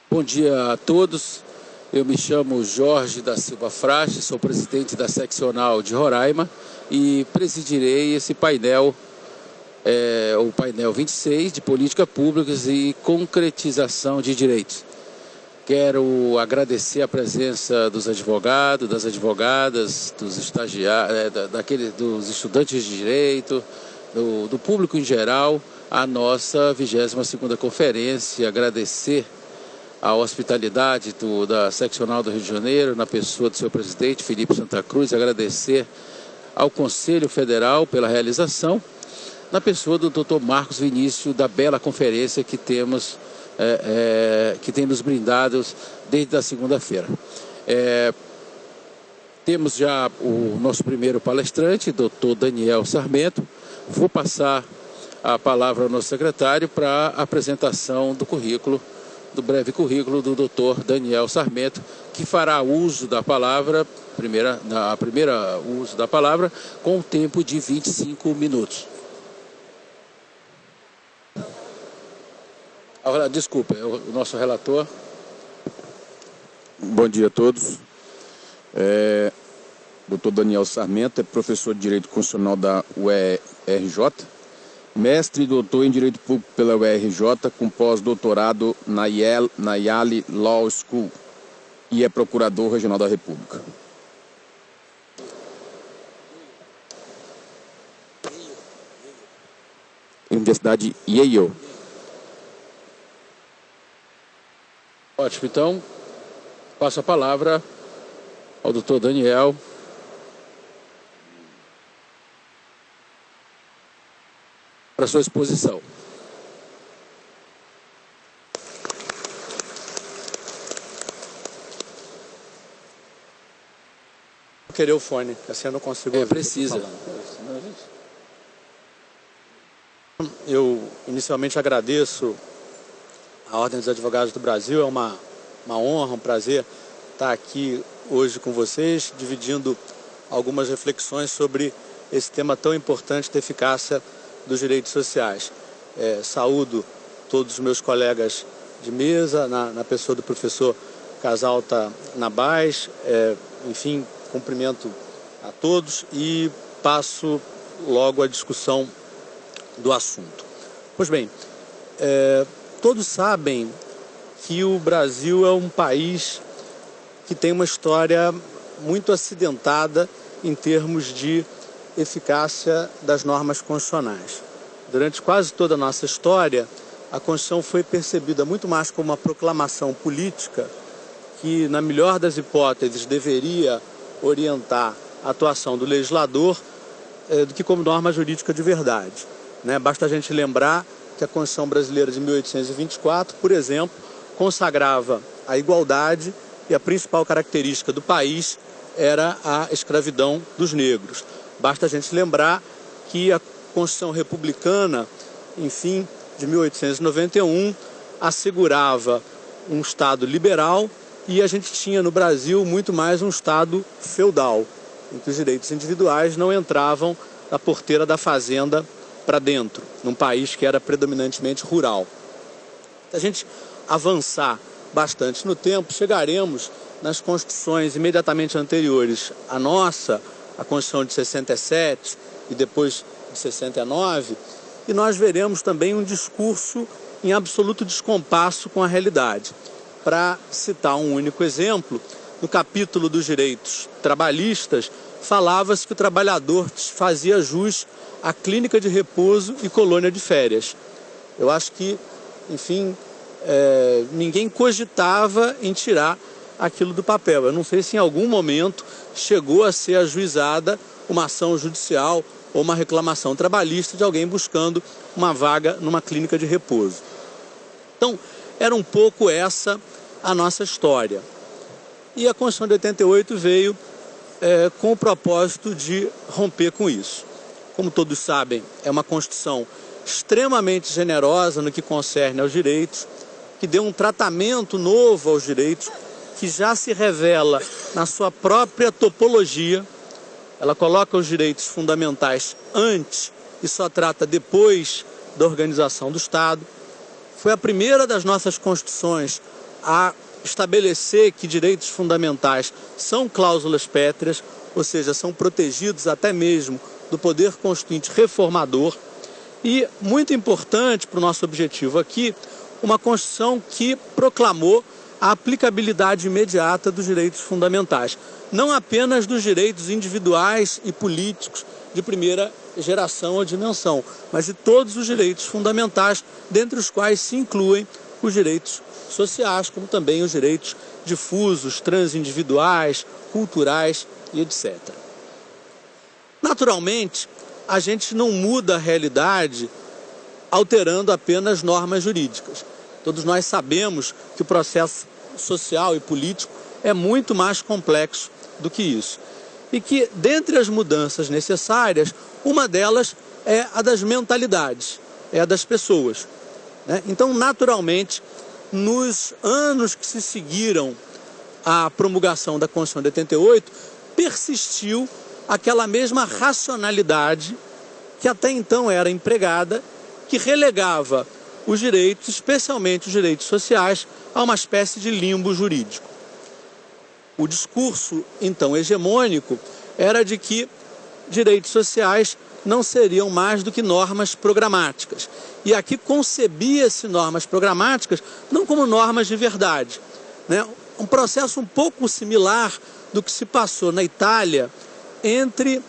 Bom dia a todos. Eu me chamo Jorge da Silva Frache, sou presidente da seccional de Roraima e presidirei esse painel, o painel 26 de políticas públicas e concretização de direitos. Quero agradecer a presença dos advogados, das advogadas, dos estagiários, dos estudantes de direito, do público em geral, a nossa 22ª conferência. Agradecer a hospitalidade da seccional do Rio de Janeiro, na pessoa do seu presidente, Felipe Santa Cruz, agradecer ao Conselho Federal pela realização, na pessoa do Dr. Marcos Vinícius, da bela conferência que temos, que tem nos brindado desde a segunda-feira. Temos já o nosso primeiro palestrante, Dr. Daniel Sarmento. Vou passar a palavra ao nosso secretário para a apresentação do currículo, do breve currículo do Dr. Daniel Sarmento, que fará uso da palavra, uso da palavra, com um tempo de 25 minutos. Desculpa, o nosso relator. Bom dia a todos. Dr. Daniel Sarmento é professor de Direito Constitucional da UERJ, mestre e doutor em Direito Público pela UERJ, com pós-doutorado na Yale Law School, e é procurador regional da República. Universidade Yale. Ótimo, então passo a palavra ao Dr. Daniel. Para sua exposição. Vou querer o fone, assim eu não consigo ouvir. Precisa. Eu inicialmente agradeço a Ordem dos Advogados do Brasil, é uma honra, um prazer estar aqui hoje com vocês, dividindo algumas reflexões sobre esse tema tão importante da eficácia dos direitos sociais. Saúdo todos os meus colegas de mesa, na pessoa do professor Casalta Nabais, enfim, cumprimento a todos e passo logo à discussão do assunto. Pois bem, todos sabem que o Brasil é um país que tem uma história muito acidentada em termos de eficácia das normas constitucionais. Durante quase toda a nossa história, a Constituição foi percebida muito mais como uma proclamação política que, na melhor das hipóteses, deveria orientar a atuação do legislador do que como norma jurídica de verdade. Basta a gente lembrar que a Constituição brasileira de 1824, por exemplo, consagrava a igualdade e a principal característica do país era a escravidão dos negros. Basta a gente lembrar que a Constituição Republicana, enfim, de 1891, assegurava um Estado liberal e a gente tinha no Brasil muito mais um Estado feudal, em que os direitos individuais não entravam da porteira da fazenda para dentro, num país que era predominantemente rural. Se a gente avançar bastante no tempo, chegaremos nas constituições imediatamente anteriores à nossa, a Constituição de 67 e depois de 69, e nós veremos também um discurso em absoluto descompasso com a realidade. Para citar um único exemplo, no capítulo dos direitos trabalhistas, falava-se que o trabalhador fazia jus à clínica de repouso e colônia de férias. Eu acho que, enfim, ninguém cogitava em tirar aquilo do papel. Eu não sei se em algum momento chegou a ser ajuizada uma ação judicial ou uma reclamação trabalhista de alguém buscando uma vaga numa clínica de repouso. Então, era um pouco essa a nossa história. E a Constituição de 88 veio com o propósito de romper com isso. Como todos sabem, é uma Constituição extremamente generosa no que concerne aos direitos, que deu um tratamento novo aos direitos, que já se revela na sua própria topologia, ela coloca os direitos fundamentais antes e só trata depois da organização do Estado. Foi a primeira das nossas constituições a estabelecer que direitos fundamentais são cláusulas pétreas, ou seja, são protegidos até mesmo do poder constituinte reformador. E, muito importante para o nosso objetivo aqui, uma Constituição que proclamou a aplicabilidade imediata dos direitos fundamentais, não apenas dos direitos individuais e políticos de primeira geração ou dimensão, mas de todos os direitos fundamentais, dentre os quais se incluem os direitos sociais, como também os direitos difusos, transindividuais, culturais e etc. Naturalmente, a gente não muda a realidade alterando apenas normas jurídicas. Todos nós sabemos que o processo social e político é muito mais complexo do que isso. E que, dentre as mudanças necessárias, uma delas é a das mentalidades, é a das pessoas, né? Então, naturalmente, nos anos que se seguiram à promulgação da Constituição de 88, persistiu aquela mesma racionalidade que até então era empregada, que relegava os direitos, especialmente os direitos sociais, a uma espécie de limbo jurídico. O discurso, então, hegemônico era de que direitos sociais não seriam mais do que normas programáticas. E aqui concebia-se normas programáticas não como normas de verdade, né? Um processo um pouco similar do que se passou na Itália entre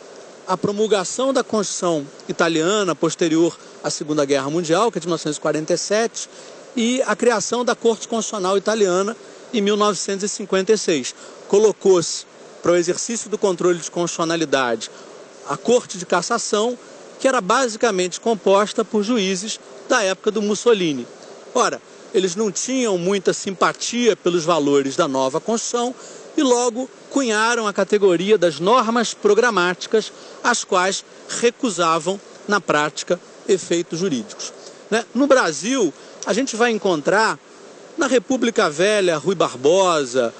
a promulgação da Constituição italiana posterior à Segunda Guerra Mundial, que é de 1947, e a criação da Corte Constitucional Italiana em 1956. Colocou-se para o exercício do controle de constitucionalidade a Corte de Cassação, que era basicamente composta por juízes da época do Mussolini. Ora, eles não tinham muita simpatia pelos valores da nova Constituição e logo cunharam a categoria das normas programáticas, as quais recusavam, na prática, efeitos jurídicos, né? No Brasil, a gente vai encontrar, na República Velha, Rui Barbosa,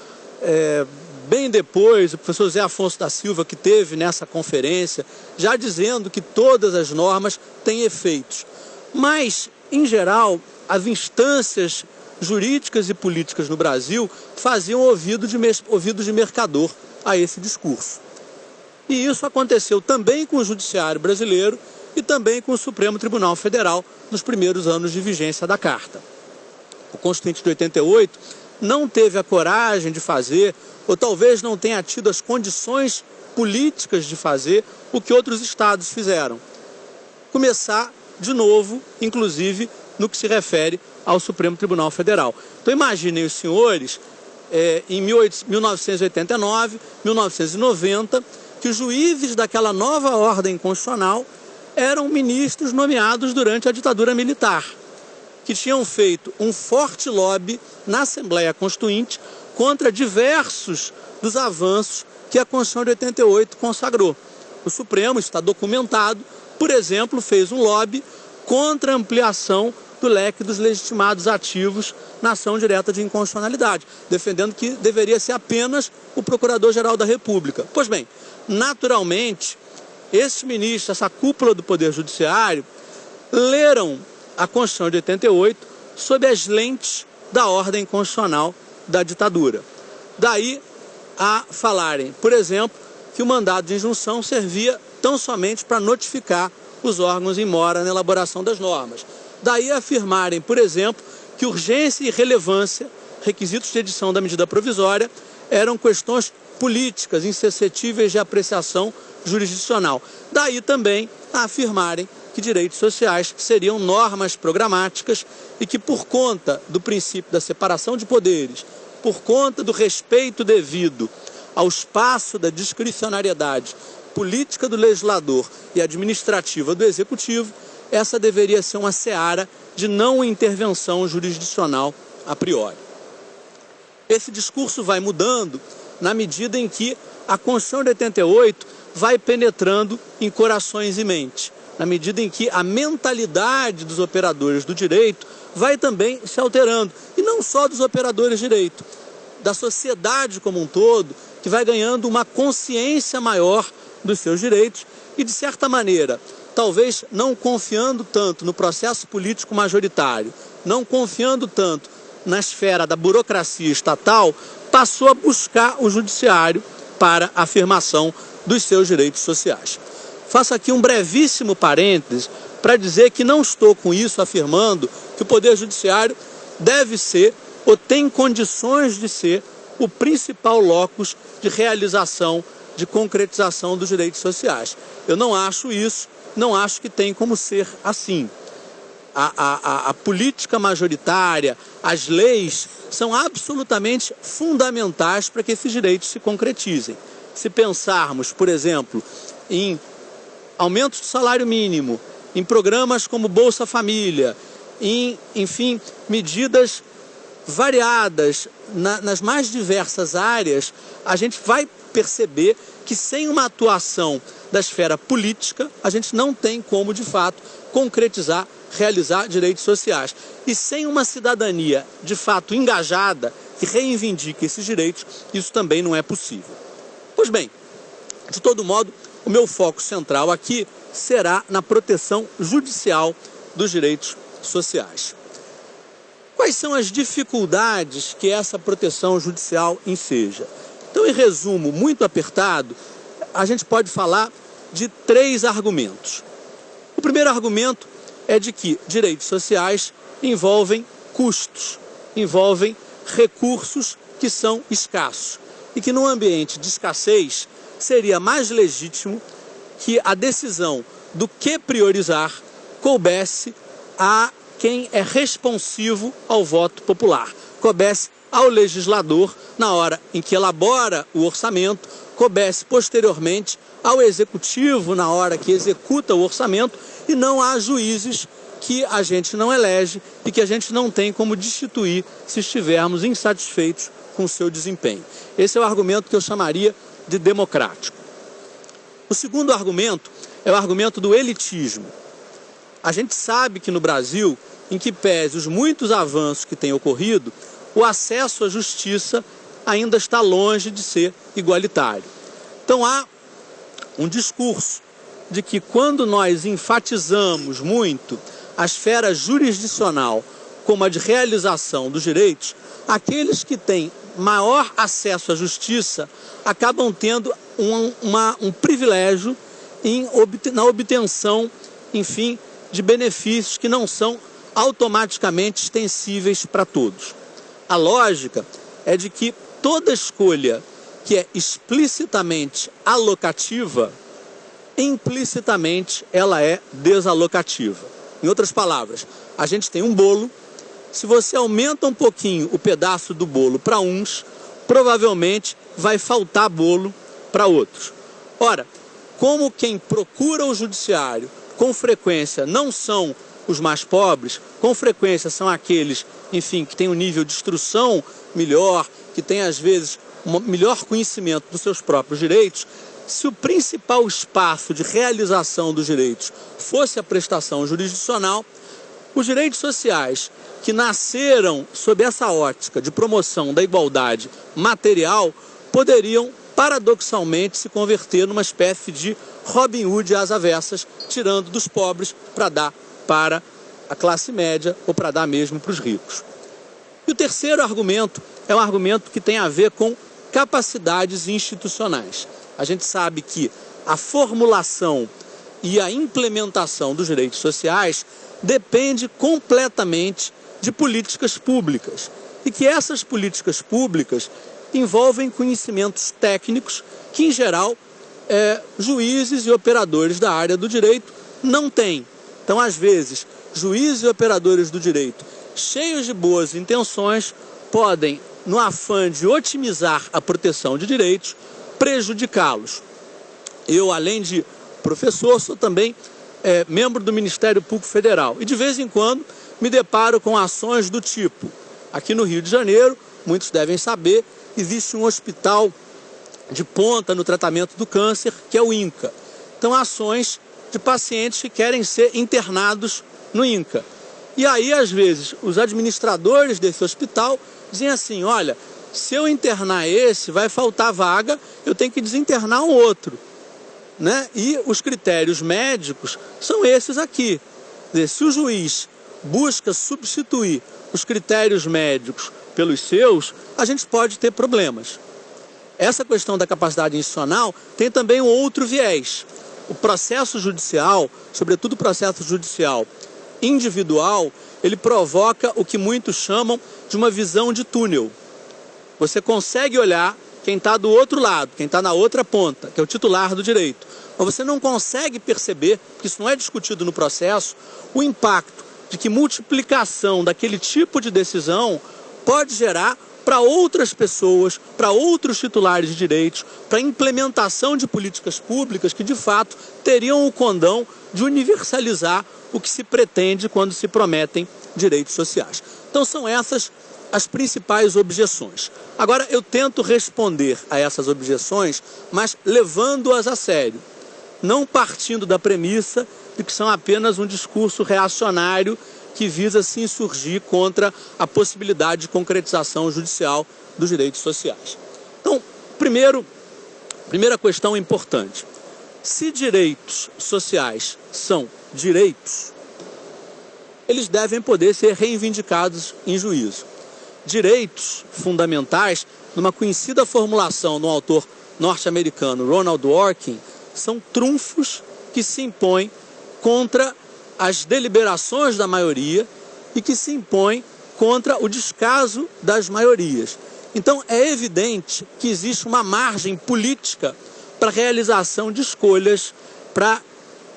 bem depois, o professor Zé Afonso da Silva, que teve nessa conferência, já dizendo que todas as normas têm efeitos. Mas, em geral, as instâncias jurídicas e políticas no Brasil faziam ouvidos de mercador a esse discurso. E isso aconteceu também com o Judiciário brasileiro e também com o Supremo Tribunal Federal nos primeiros anos de vigência da Carta. O Constituinte de 88 não teve a coragem de fazer, ou talvez não tenha tido as condições políticas de fazer o que outros estados fizeram. Começar de novo, inclusive, no que se refere ao Supremo Tribunal Federal. Então imaginem os senhores, em 1989, 1990, que os juízes daquela nova ordem constitucional eram ministros nomeados durante a ditadura militar, que tinham feito um forte lobby na Assembleia Constituinte contra diversos dos avanços que a Constituição de 88 consagrou. O Supremo, está documentado, por exemplo, fez um lobby contra a ampliação do leque dos legitimados ativos na ação direta de inconstitucionalidade, defendendo que deveria ser apenas o Procurador-Geral da República. Pois bem, naturalmente, esses ministros, essa cúpula do Poder Judiciário, leram a Constituição de 88 sob as lentes da ordem constitucional da ditadura. Daí a falarem, por exemplo, que o mandado de injunção servia tão somente para notificar os órgãos em mora na elaboração das normas. Daí a afirmarem, por exemplo, que urgência e relevância, requisitos de edição da medida provisória, eram questões políticas insuscetíveis de apreciação jurisdicional. Daí também a afirmarem que direitos sociais seriam normas programáticas e que, por conta do princípio da separação de poderes, por conta do respeito devido ao espaço da discricionariedade política do legislador e administrativa do executivo, essa deveria ser uma seara de não intervenção jurisdicional a priori. Esse discurso vai mudando na medida em que a Constituição de 88 vai penetrando em corações e mentes, na medida em que a mentalidade dos operadores do direito vai também se alterando, e não só dos operadores de direito, da sociedade como um todo, que vai ganhando uma consciência maior dos seus direitos e, de certa maneira, talvez não confiando tanto no processo político majoritário, não confiando tanto na esfera da burocracia estatal, passou a buscar o judiciário para a afirmação dos seus direitos sociais. Faço aqui um brevíssimo parênteses para dizer que não estou com isso afirmando que o Poder Judiciário deve ser ou tem condições de ser o principal locus de realização, de concretização dos direitos sociais. Eu não acho isso, não acho que tem como ser assim. A política majoritária, as leis, são absolutamente fundamentais para que esses direitos se concretizem. Se pensarmos, por exemplo, em aumentos do salário mínimo, em programas como Bolsa Família, em, enfim, medidas variadas nas mais diversas áreas, a gente vai perceber que sem uma atuação da esfera política, a gente não tem como, de fato, concretizar, realizar direitos sociais. E sem uma cidadania, de fato, engajada, que reivindique esses direitos, isso também não é possível. Pois bem, de todo modo, o meu foco central aqui será na proteção judicial dos direitos sociais. Quais são as dificuldades que essa proteção judicial enseja? Então, em resumo muito apertado, a gente pode falar de 3 argumentos. O primeiro argumento é de que direitos sociais envolvem custos, envolvem recursos que são escassos e que, num ambiente de escassez, seria mais legítimo que a decisão do que priorizar coubesse a quem é responsivo ao voto popular, coubesse ao legislador na hora em que elabora o orçamento, coubesse posteriormente ao executivo na hora que executa o orçamento e não a juízes que a gente não elege e que a gente não tem como destituir se estivermos insatisfeitos com o seu desempenho. Esse é o argumento que eu chamaria de democrático. O segundo argumento é o argumento do elitismo. A gente sabe que no Brasil, em que pese os muitos avanços que têm ocorrido, o acesso à justiça ainda está longe de ser igualitário. Então há um discurso de que quando nós enfatizamos muito a esfera jurisdicional como a de realização dos direitos, aqueles que têm maior acesso à justiça acabam tendo um privilégio na obtenção, enfim, de benefícios que não são automaticamente extensíveis para todos. A lógica é de que toda escolha que é explicitamente alocativa, implicitamente ela é desalocativa. Em outras palavras, a gente tem um bolo, se você aumenta um pouquinho o pedaço do bolo para uns, provavelmente vai faltar bolo para outros. Ora, como quem procura o judiciário com frequência não são os mais pobres, com frequência são aqueles, enfim, que têm um nível de instrução melhor, que têm às vezes um melhor conhecimento dos seus próprios direitos, se o principal espaço de realização dos direitos fosse a prestação jurisdicional, os direitos sociais que nasceram sob essa ótica de promoção da igualdade material poderiam paradoxalmente se converter numa espécie de Robin Hood às avessas, tirando dos pobres para dar para a classe média ou para dar mesmo para os ricos. E o terceiro argumento é um argumento que tem a ver com capacidades institucionais. A gente sabe que a formulação e a implementação dos direitos sociais depende completamente de políticas públicas e que essas políticas públicas envolvem conhecimentos técnicos que, em geral, juízes e operadores da área do direito não têm. Então, às vezes, juízes e operadores do direito, cheios de boas intenções, podem, no afã de otimizar a proteção de direitos, prejudicá-los. Eu, além de professor, sou também membro do Ministério Público Federal e, de vez em quando, me deparo com ações do tipo: aqui no Rio de Janeiro, muitos devem saber, existe um hospital de ponta no tratamento do câncer, que é o INCA. Então, ações de pacientes que querem ser internados no INCA. E aí, às vezes, os administradores desse hospital dizem assim: olha, se eu internar esse, vai faltar vaga, eu tenho que desinternar um outro. né? E os critérios médicos são esses aqui. Quer dizer, se o juiz busca substituir os critérios médicos pelos seus, a gente pode ter problemas. Essa questão da capacidade institucional tem também um outro viés. O processo judicial, sobretudo o processo judicial individual, ele provoca o que muitos chamam de uma visão de túnel. Você consegue olhar quem está do outro lado, quem está na outra ponta, que é o titular do direito. Mas você não consegue perceber, porque isso não é discutido no processo, o impacto de que multiplicação daquele tipo de decisão pode gerar para outras pessoas, para outros titulares de direitos, para a implementação de políticas públicas que, de fato, teriam o condão de universalizar o que se pretende quando se prometem direitos sociais. Então, são essas as principais objeções. Agora, eu tento responder a essas objeções, mas levando-as a sério, não partindo da premissa de que são apenas um discurso reacionário que visa se insurgir contra a possibilidade de concretização judicial dos direitos sociais. Então, primeira questão importante. Se direitos sociais são direitos, eles devem poder ser reivindicados em juízo. Direitos fundamentais, numa conhecida formulação do autor norte-americano Ronald Dworkin, são trunfos que se impõem contra as deliberações da maioria e que se impõem contra o descaso das maiorias. Então, é evidente que existe uma margem política para a realização de escolhas, para,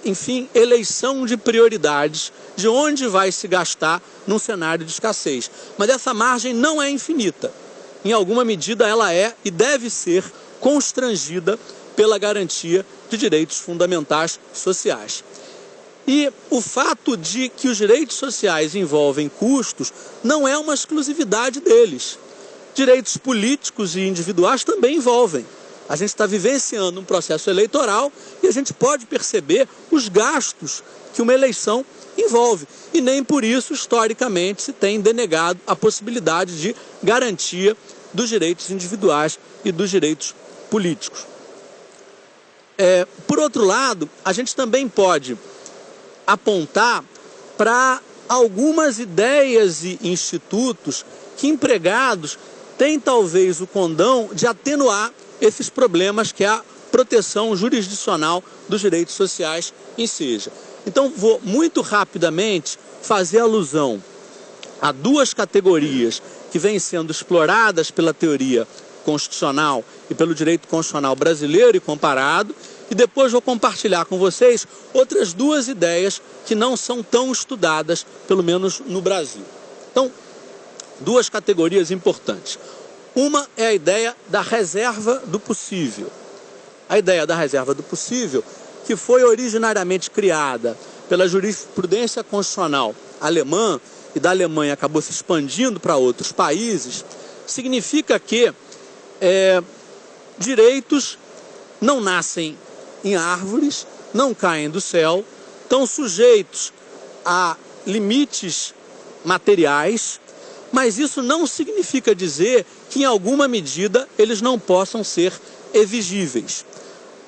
enfim, eleição de prioridades, de onde vai se gastar num cenário de escassez. Mas essa margem não é infinita. Em alguma medida, ela é e deve ser constrangida pela garantia de direitos fundamentais sociais. E o fato de que os direitos sociais envolvem custos não é uma exclusividade deles. Direitos políticos e individuais também envolvem. A gente está vivenciando um processo eleitoral e a gente pode perceber os gastos que uma eleição envolve. E nem por isso, historicamente, se tem denegado a possibilidade de garantia dos direitos individuais e dos direitos políticos. Por outro lado, a gente também pode apontar para algumas ideias e institutos que, empregados, têm talvez o condão de atenuar esses problemas que a proteção jurisdicional dos direitos sociais enseja. Então, vou muito rapidamente fazer alusão a duas categorias que vêm sendo exploradas pela teoria constitucional e pelo direito constitucional brasileiro e comparado, e depois vou compartilhar com vocês outras duas ideias que não são tão estudadas, pelo menos no Brasil. Então, duas categorias importantes. Uma é a ideia da reserva do possível. A ideia da reserva do possível, que foi originariamente criada pela jurisprudência constitucional alemã, e da Alemanha acabou se expandindo para outros países, significa que direitos não nascem em árvores, não caem do céu, estão sujeitos a limites materiais, mas isso não significa dizer que em alguma medida eles não possam ser exigíveis.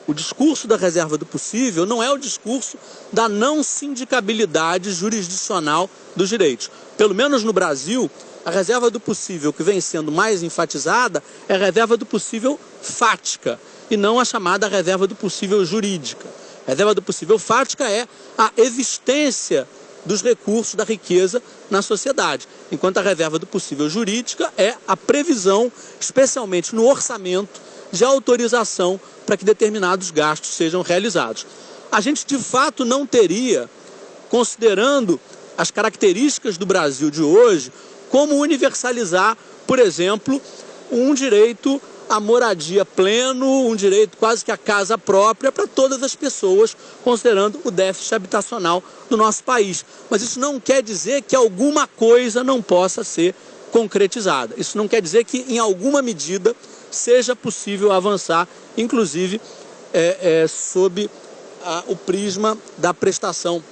O discurso da reserva do possível não é o discurso da não sindicabilidade jurisdicional dos direitos. Pelo menos no Brasil, a reserva do possível que vem sendo mais enfatizada é a reserva do possível fática e não a chamada reserva do possível jurídica. A reserva do possível fática é a existência dos recursos da riqueza na sociedade, enquanto a reserva do possível jurídica é a previsão, especialmente no orçamento, de autorização para que determinados gastos sejam realizados. A gente, de fato, não teria, considerando as características do Brasil de hoje, como universalizar, por exemplo, um direito à moradia pleno, um direito quase que à casa própria para todas as pessoas, considerando o déficit habitacional do nosso país. Mas isso não quer dizer que alguma coisa não possa ser concretizada. Isso não quer dizer que, em alguma medida, seja possível avançar, inclusive sob o prisma da prestação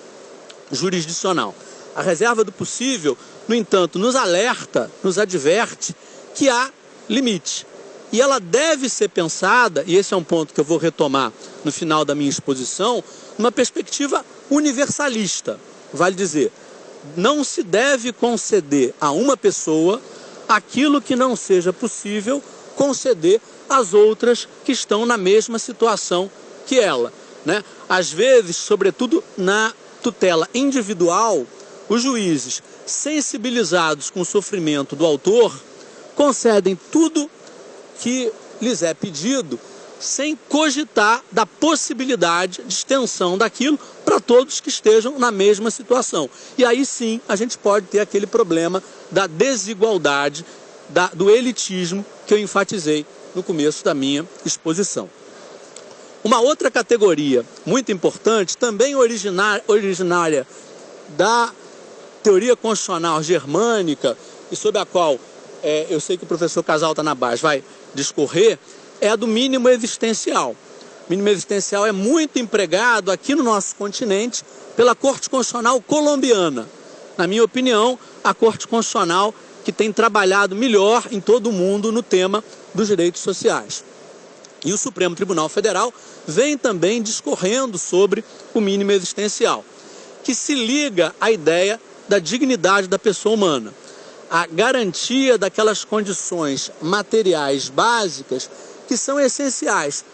jurisdicional. A reserva do possível, no entanto, nos alerta, nos adverte que há limite. E ela deve ser pensada, e esse é um ponto que eu vou retomar no final da minha exposição, numa perspectiva universalista. Vale dizer, não se deve conceder a uma pessoa aquilo que não seja possível conceder às outras que estão na mesma situação que ela, né? Às vezes, sobretudo na tutela individual, os juízes, sensibilizados com o sofrimento do autor, concedem tudo que lhes é pedido sem cogitar da possibilidade de extensão daquilo para todos que estejam na mesma situação. E aí sim a gente pode ter aquele problema da desigualdade, do elitismo que eu enfatizei no começo da minha exposição. Uma outra categoria muito importante, também originária da teoria constitucional germânica, e sobre a qual eu sei que o professor Casal Tanabás vai discorrer, é a do mínimo existencial. O mínimo existencial é muito empregado aqui no nosso continente pela Corte Constitucional colombiana. Na minha opinião, a Corte Constitucional que tem trabalhado melhor em todo o mundo no tema dos direitos sociais. E o Supremo Tribunal Federal vem também discorrendo sobre o mínimo existencial, que se liga à ideia da dignidade da pessoa humana, a garantia daquelas condições materiais básicas que são essenciais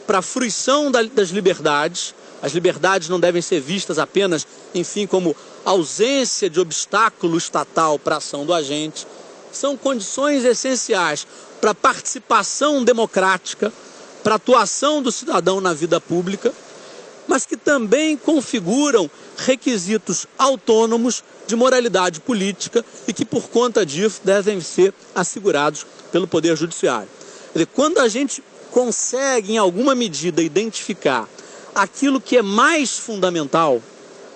para a fruição das liberdades. As liberdades não devem ser vistas apenas, enfim, como ausência de obstáculo estatal para a ação do agente. São condições essenciais para a participação democrática, para a atuação do cidadão na vida pública, mas que também configuram requisitos autônomos de moralidade política e que, por conta disso, devem ser assegurados pelo Poder Judiciário. Quer dizer, quando a gente consegue, em alguma medida, identificar aquilo que é mais fundamental,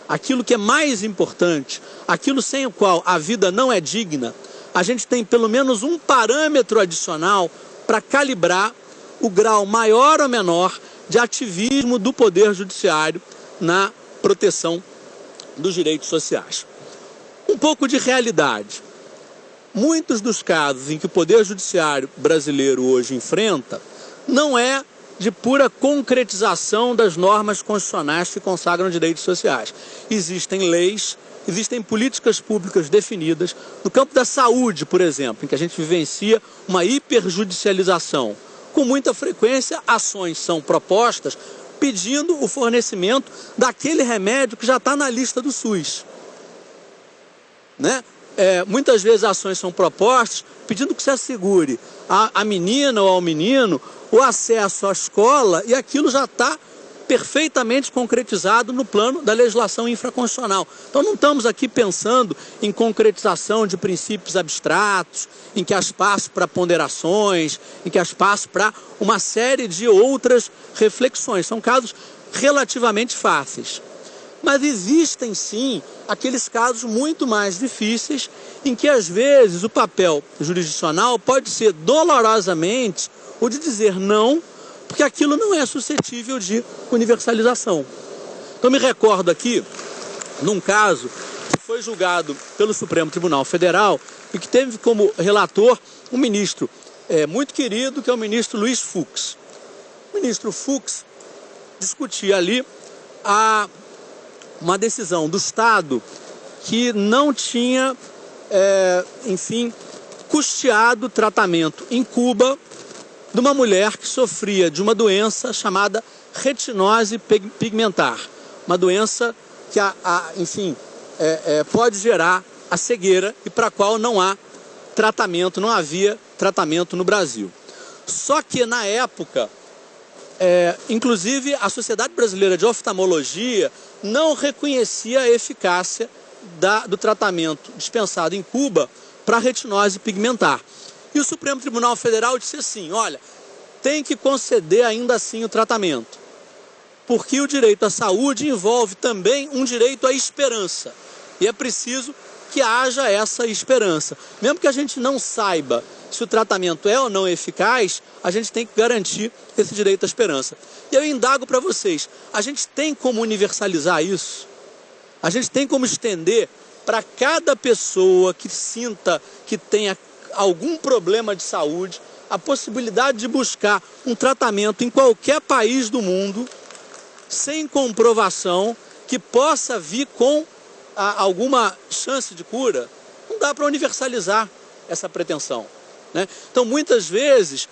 aquilo que é mais importante, aquilo sem o qual a vida não é digna, a gente tem pelo menos um parâmetro adicional para calibrar o grau maior ou menor de ativismo do Poder Judiciário na proteção dos direitos sociais. Um pouco de realidade. Muitos dos casos em que o Poder Judiciário brasileiro hoje enfrenta não é de pura concretização das normas constitucionais que consagram direitos sociais. Existem leis, existem políticas públicas definidas. No campo da saúde, por exemplo, em que a gente vivencia uma hiperjudicialização, com muita frequência ações são propostas pedindo o fornecimento daquele remédio que já está na lista do SUS, né? Muitas vezes ações são propostas pedindo que se assegure à menina ou ao menino o acesso à escola, e aquilo já está perfeitamente concretizado no plano da legislação infraconstitucional. Então não estamos aqui pensando em concretização de princípios abstratos, em que há espaço para ponderações, em que há espaço para uma série de outras reflexões. São casos relativamente fáceis. Mas existem sim aqueles casos muito mais difíceis em que às vezes o papel jurisdicional pode ser dolorosamente o de dizer não, porque aquilo não é suscetível de universalização. Então me recordo aqui, num caso que foi julgado pelo Supremo Tribunal Federal e que teve como relator um ministro muito querido, que é o ministro Luiz Fux. O ministro Fux discutia ali uma decisão do Estado que não tinha, enfim, custeado o tratamento em Cuba de uma mulher que sofria de uma doença chamada retinose pigmentar, uma doença que, enfim, pode gerar a cegueira e para a qual não há tratamento, não havia tratamento no Brasil. Só que na época, inclusive a Sociedade Brasileira de Oftalmologia não reconhecia a eficácia do tratamento dispensado em Cuba para a retinose pigmentar. E o Supremo Tribunal Federal disse assim: olha, tem que conceder ainda assim o tratamento, porque o direito à saúde envolve também um direito à esperança, e é preciso que haja essa esperança. Mesmo que a gente não saiba se o tratamento é ou não eficaz, a gente tem que garantir esse direito à esperança. E eu indago para vocês, a gente tem como universalizar isso? A gente tem como estender para cada pessoa que sinta que tenha algum problema de saúde, a possibilidade de buscar um tratamento em qualquer país do mundo, sem comprovação, que possa vir com alguma chance de cura, não dá para universalizar essa pretensão, né? Então, muitas vezes,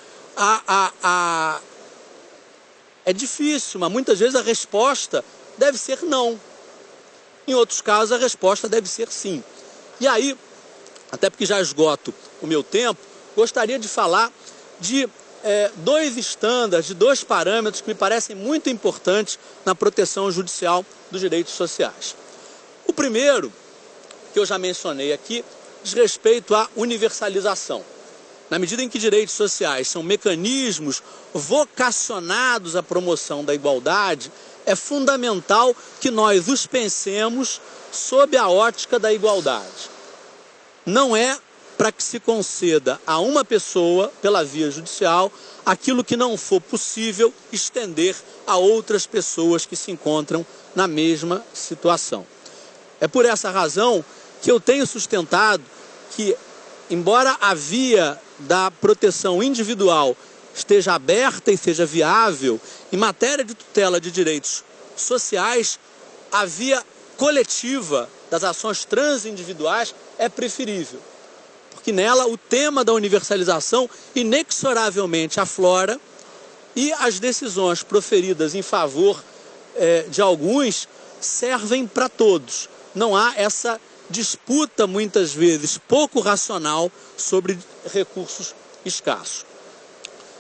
é difícil, mas muitas vezes a resposta deve ser não. Em outros casos, a resposta deve ser sim. E aí, até porque já esgoto o meu tempo, gostaria de falar de dois estándares, de dois parâmetros que me parecem muito importantes na proteção judicial dos direitos sociais. O primeiro, que eu já mencionei aqui, diz respeito à universalização. Na medida em que direitos sociais são mecanismos vocacionados à promoção da igualdade, é fundamental que nós os pensemos sob a ótica da igualdade. Não é para que se conceda a uma pessoa, pela via judicial, aquilo que não for possível estender a outras pessoas que se encontram na mesma situação. É por essa razão que eu tenho sustentado que, embora a via da proteção individual esteja aberta e seja viável, em matéria de tutela de direitos sociais, a via coletiva das ações transindividuais é preferível. Porque nela o tema da universalização inexoravelmente aflora e as decisões proferidas em favor de alguns servem para todos. Não há essa disputa, muitas vezes, pouco racional sobre recursos escassos.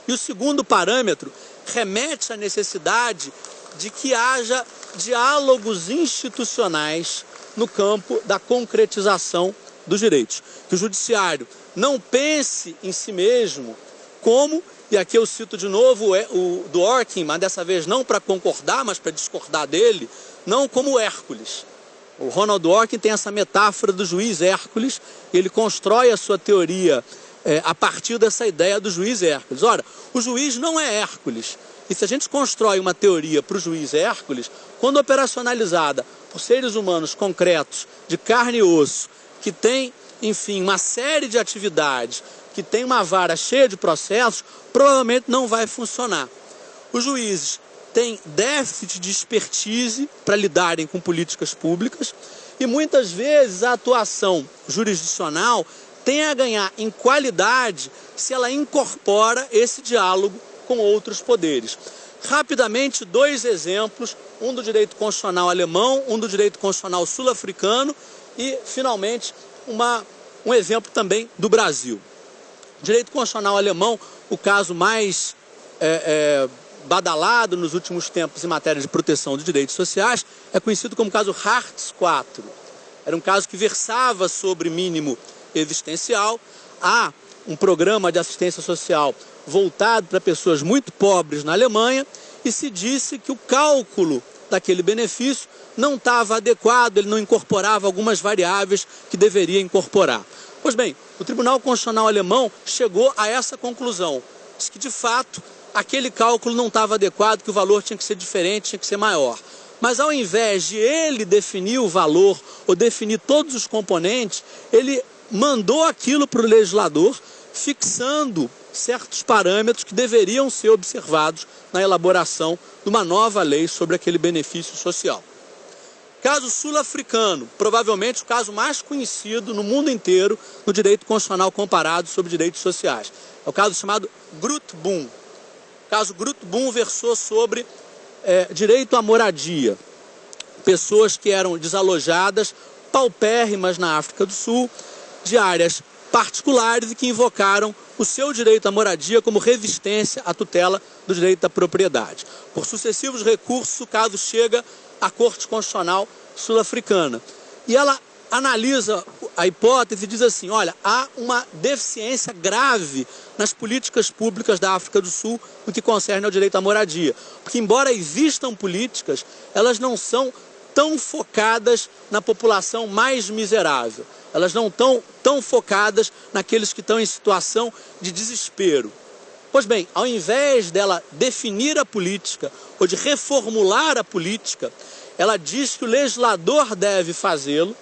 E o segundo parâmetro remete à necessidade de que haja diálogos institucionais no campo da concretização dos direitos. Que o judiciário não pense em si mesmo como, e aqui eu cito de novo o Dworkin, mas dessa vez não para concordar, mas para discordar dele, não como Hércules. O Ronald Dworkin tem essa metáfora do juiz Hércules, ele constrói a sua teoria a partir dessa ideia do juiz Hércules. Ora, o juiz não é Hércules. E se a gente constrói uma teoria para o juiz Hércules, quando operacionalizada por seres humanos concretos, de carne e osso, que tem, enfim, uma série de atividades, que tem uma vara cheia de processos, provavelmente não vai funcionar. Os juízes têm déficit de expertise para lidarem com políticas públicas e muitas vezes a atuação jurisdicional tem a ganhar em qualidade se ela incorpora esse diálogo com outros poderes. Rapidamente, dois exemplos, um do direito constitucional alemão, um do direito constitucional sul-africano e, finalmente, um exemplo também do Brasil. Direito constitucional alemão, o caso mais badalado nos últimos tempos em matéria de proteção dos direitos sociais, é conhecido como caso Hartz IV. Era um caso que versava sobre mínimo existencial. Há um programa de assistência social voltado para pessoas muito pobres na Alemanha e se disse que o cálculo daquele benefício não estava adequado, ele não incorporava algumas variáveis que deveria incorporar. Pois bem, o Tribunal Constitucional Alemão chegou a essa conclusão, diz que de fato aquele cálculo não estava adequado, que o valor tinha que ser diferente, tinha que ser maior. Mas ao invés de ele definir o valor ou definir todos os componentes, ele mandou aquilo para o legislador, fixando certos parâmetros que deveriam ser observados na elaboração de uma nova lei sobre aquele benefício social. Caso sul-africano, provavelmente o caso mais conhecido no mundo inteiro no direito constitucional comparado sobre direitos sociais. É o caso chamado Grootboom. O caso Grootboom versou sobre direito à moradia. Pessoas que eram desalojadas, paupérrimas na África do Sul, de áreas particulares e que invocaram o seu direito à moradia como resistência à tutela do direito à propriedade. Por sucessivos recursos, o caso chega à Corte Constitucional Sul-Africana. E ela analisa a hipótese e diz assim, olha, há uma deficiência grave nas políticas públicas da África do Sul no que concerne ao direito à moradia. Porque embora existam políticas, elas não são tão focadas na população mais miserável. Elas não estão tão focadas naqueles que estão em situação de desespero. Pois bem, ao invés dela definir a política ou de reformular a política, ela diz que o legislador deve fazê-lo,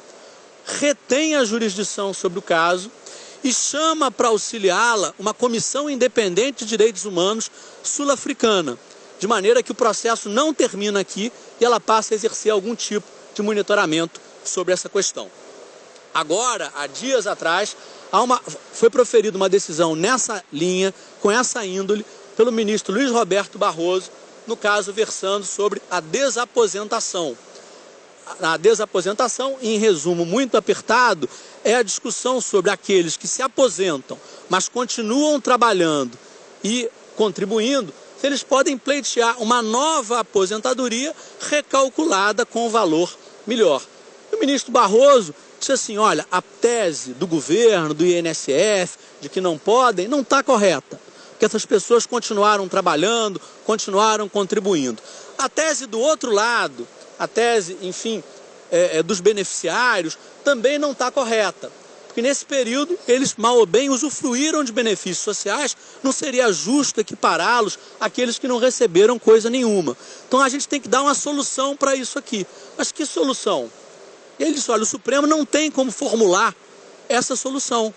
retém a jurisdição sobre o caso e chama para auxiliá-la uma comissão independente de direitos humanos sul-africana, de maneira que o processo não termina aqui e ela passa a exercer algum tipo de monitoramento sobre essa questão. Agora, há dias atrás, foi proferida uma decisão nessa linha, com essa índole, pelo ministro Luiz Roberto Barroso, no caso versando sobre a desaposentação. A desaposentação, em resumo muito apertado, é a discussão sobre aqueles que se aposentam, mas continuam trabalhando e contribuindo, se eles podem pleitear uma nova aposentadoria recalculada com valor melhor. O ministro Barroso disse assim, olha, a tese do governo, do INSS, de que não podem, não está correta. Porque essas pessoas continuaram trabalhando, continuaram contribuindo. A tese do outro lado, a tese, enfim, dos beneficiários, também não está correta. Porque nesse período, eles mal ou bem usufruíram de benefícios sociais, não seria justo equipará-los àqueles que não receberam coisa nenhuma. Então a gente tem que dar uma solução para isso aqui. Mas que solução? E ele disse, olha, o Supremo não tem como formular essa solução.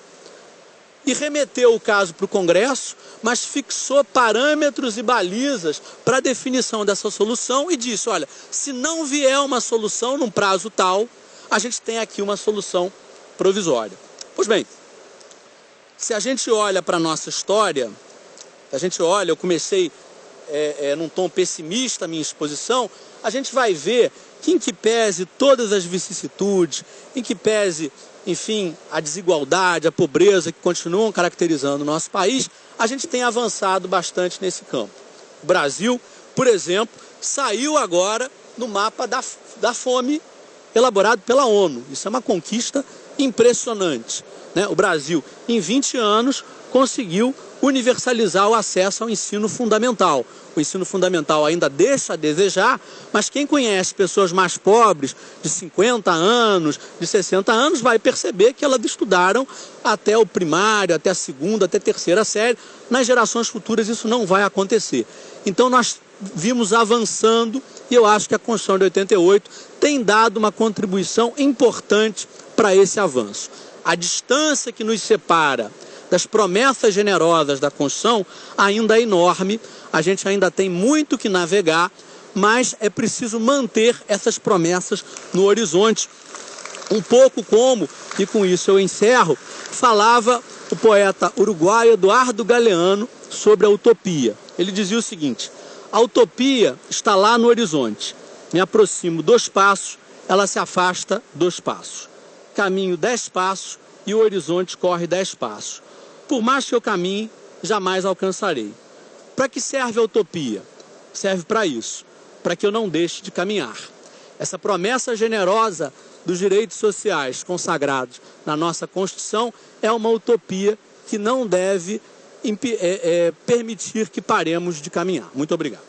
E remeteu o caso para o Congresso, mas fixou parâmetros e balizas para a definição dessa solução e disse, olha, se não vier uma solução num prazo tal, a gente tem aqui uma solução provisória. Pois bem, se a gente olha para a nossa história, eu comecei num tom pessimista a minha exposição, a gente vai ver que em que pese todas as vicissitudes, em que pese, enfim, a desigualdade, a pobreza que continuam caracterizando o nosso país, a gente tem avançado bastante nesse campo. O Brasil, por exemplo, saiu agora no mapa da fome elaborado pela ONU. Isso é uma conquista impressionante, né? O Brasil, em 20 anos, conseguiu universalizar o acesso ao ensino fundamental. O ensino fundamental ainda deixa a desejar, mas quem conhece pessoas mais pobres, de 50 anos, de 60 anos, vai perceber que elas estudaram até o primário, até a segunda, até a terceira série. Nas gerações futuras isso não vai acontecer. Então nós vimos avançando e eu acho que a Constituição de 88 tem dado uma contribuição importante para esse avanço. A distância que nos separa das promessas generosas da Constituição ainda é enorme, a gente ainda tem muito que navegar, mas é preciso manter essas promessas no horizonte. Um pouco como, e com isso eu encerro, falava o poeta uruguaio Eduardo Galeano sobre a utopia. Ele dizia o seguinte, a utopia está lá no horizonte, me aproximo 2 passos, ela se afasta 2 passos. Caminho 10 passos e o horizonte corre 10 passos. Por mais que eu caminhe, jamais alcançarei. Para que serve a utopia? Serve para isso, para que eu não deixe de caminhar. Essa promessa generosa dos direitos sociais consagrados na nossa Constituição é uma utopia que não deve permitir que paremos de caminhar. Muito obrigado.